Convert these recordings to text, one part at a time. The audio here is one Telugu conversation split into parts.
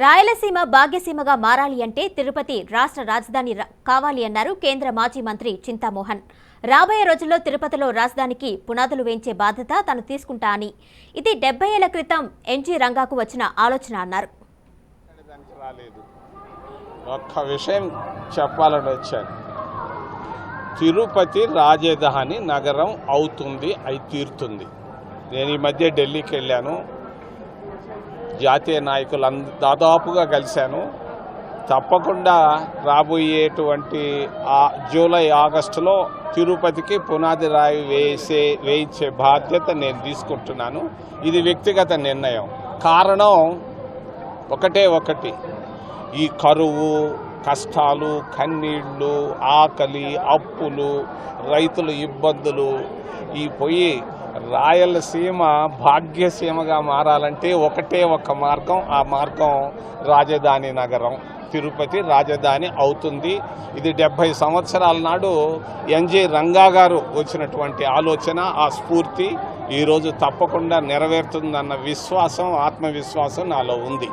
రాయలసీమ భాగ్యసీమగా మారాలి అంటే తిరుపతి రాష్ట్ర రాజధాని కావాలి అన్నారు కేంద్ర మాజీ మంత్రి చింతామోహన్. రాబోయే రోజుల్లో తిరుపతిలో రాజధానికి పునాదులు వేయించే బాధ్యత తాను తీసుకుంటా అని, ఇది 70 ఏళ్ల క్రితం ఎన్జీ రంగాకు వచ్చిన ఆలోచన అన్నారు. ఒక్క విషయం చెప్పాలని వచ్చాను. తిరుపతి రాజధాని నగరం అవుతుంది, అయి తీరుతుంది. నేను ఈ మధ్య ఢిల్లీకి వెళ్ళాను, జాతీయ నాయకులు దాదాపుగా కలిశాను. తప్పకుండా రాబోయేటువంటి జూలై ఆగస్టులో తిరుపతికి పునాది రాయి వేయించే బాధ్యత నేను తీసుకుంటున్నాను. ఇది వ్యక్తిగత నిర్ణయం. కారణం ఒకటి, ఈ కరువు, కష్టాలు, కన్నీళ్లు, ఆకలి, అప్పులు, రైతుల ఇబ్బందులు, ఈ పోయి రాయలసీమ భాగ్యసీమగా మారాలంటే ఒక మార్గం. ఆ మార్గం రాజధాని నగరం తిరుపతి రాజధాని అవుతుంది. ఇది 70 సంవత్సరాల నాడు ఎన్జీ రంగా గారు వచ్చినటువంటి ఆలోచన, ఆ స్ఫూర్తి ఈరోజు తప్పకుండా నెరవేరుతుందన్న విశ్వాసం, ఆత్మవిశ్వాసం నాలో ఉంది.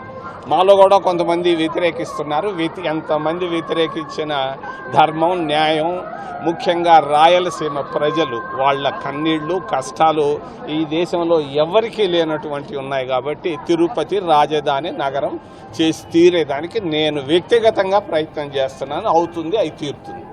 మాలో కూడా కొంతమంది వ్యతిరేకిస్తున్నారు. ఎంతమంది వ్యతిరేకించిన ధర్మం, న్యాయం, ముఖ్యంగా రాయలసీమ ప్రజలు వాళ్ళ కన్నీళ్లు, కష్టాలు ఈ దేశంలో ఎవరికీ లేనటువంటి ఉన్నాయి. కాబట్టి తిరుపతి రాజధాని నగరం చేసి తీరేదానికి నేను వ్యక్తిగతంగా ప్రయత్నం చేస్తున్నాను. అవుతుంది, అయి తీరుతుంది.